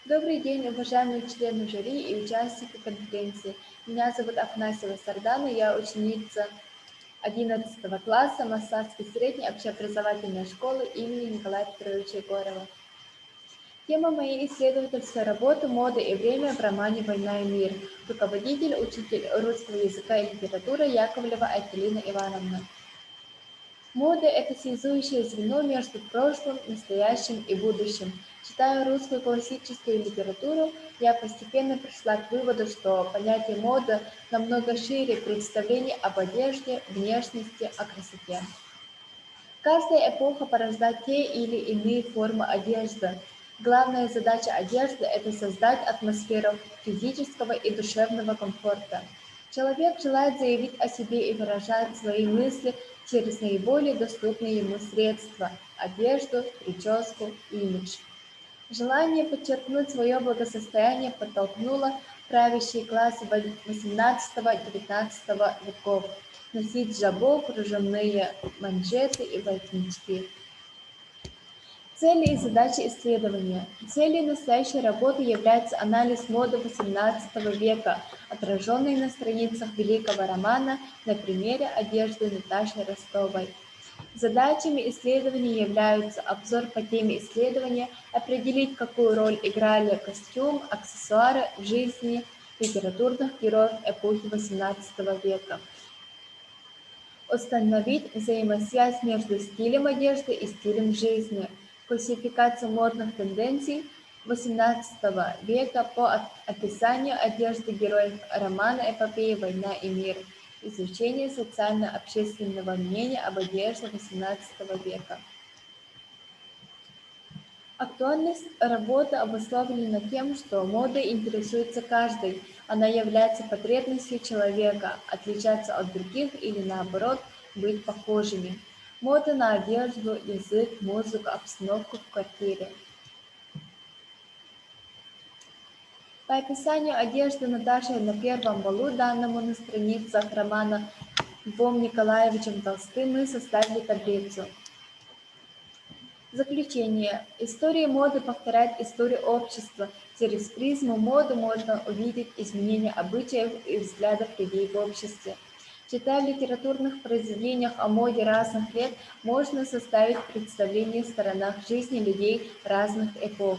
Добрый день, уважаемые члены жюри и участники конференции. Меня зовут Афанасьева Сардана, я ученица 11 класса Моссадской средней общеобразовательной школы имени Николая Петровича Егорова. Тема моей исследовательской работы «Мода и время» в романе «Война и мир». Руководитель, учитель русского языка и литературы Яковлева Айталина Ивановна. Мода – это связующее звено между прошлым, настоящим и будущим. Читая русскую классическую литературу, я постепенно пришла к выводу, что понятие мода намного шире представлений об одежде, внешности, о красоте. Каждая эпоха порождает те или иные формы одежды. Главная задача одежды – это создать атмосферу физического и душевного комфорта. Человек желает заявить о себе и выражает свои мысли через наиболее доступные ему средства – одежду, прическу, имидж. Желание подчеркнуть свое благосостояние подтолкнуло правящие классы XVIII-XIX веков носить жабо, кружевные манжеты и воротнички. Цели и задачи исследования. Целью настоящей работы является анализ моды XVIII века, отраженный на страницах великого романа на примере одежды Наташи Ростовой. Задачами исследования являются обзор по теме исследования, определить, какую роль играли костюм, аксессуары в жизни литературных героев эпохи XVIII века, установить взаимосвязь между стилем одежды и стилем жизни, классификацию модных тенденций XVIII века по описанию одежды героев романа эпопеи «Война и мир», изучение социально-общественного мнения об одежде XVIII века. Актуальность работы обусловлена тем, что модой интересуется каждый. Она является потребностью человека, отличаться от других или, наоборот, быть похожими. Мода на одежду, язык, музыку, обстановку в квартире. По описанию одежды Наташи на первом балу, данному на страницах романа Львом Николаевичем Толстым, мы составили таблицу. Заключение. История моды повторяет историю общества. Через призму моды можно увидеть изменения обычаев и взглядов людей в обществе. Читая в литературных произведениях о моде разных лет, можно составить представление о сторонах жизни людей разных эпох.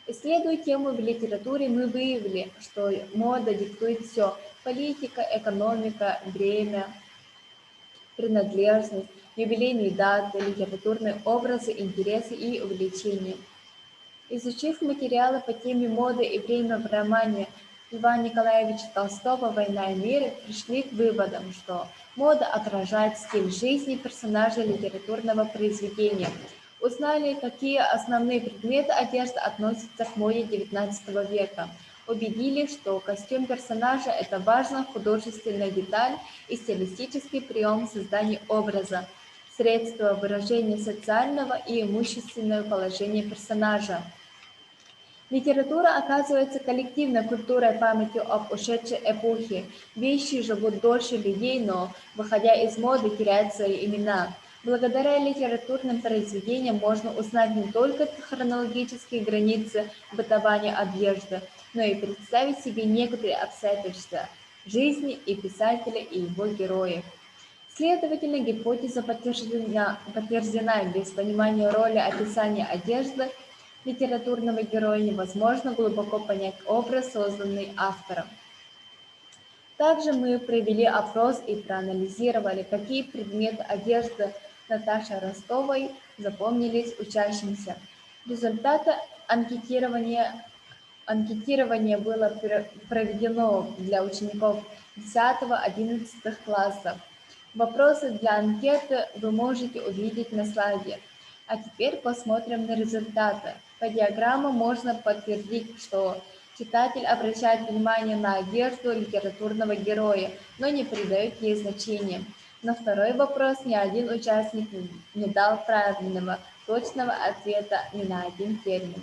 Исследуя тему в литературе, мы выявили, что мода диктует все – политика, экономика, время, принадлежность, юбилейные даты, литературные образы, интересы и увлечения. Изучив материалы по теме моды и время в романе Льва Николаевича Толстого «Война и мир», пришли к выводам, что мода отражает стиль жизни персонажей литературного произведения. Узнали, какие основные предметы одежды относятся к моде XIX века. Убедились, что костюм персонажа – это важная художественная деталь и стилистический прием создания образа, средство выражения социального и имущественного положения персонажа. Литература оказывается коллективной культурой, памятью об ушедшей эпохе. Вещи живут дольше людей, но, выходя из моды, теряют свои имена. Благодаря литературным произведениям можно узнать не только хронологические границы бытования одежды, но и представить себе некоторые обстоятельства жизни и писателя, и его героев. Следовательно, гипотеза подтверждена. Без понимания роли описания одежды литературного героя невозможно глубоко понять образ, созданный автором. Также мы провели опрос и проанализировали, какие предметы одежды Наташи Ростовой запомнились учащимся. Результаты анкетирования было проведено для учеников 10-11 классов. Вопросы для анкеты вы можете увидеть на слайде. А теперь посмотрим на результаты. По диаграммам можно подтвердить, что читатель обращает внимание на одежду литературного героя, но не придает ей значения. На второй вопрос ни один участник не дал правильного, точного ответа ни на один термин.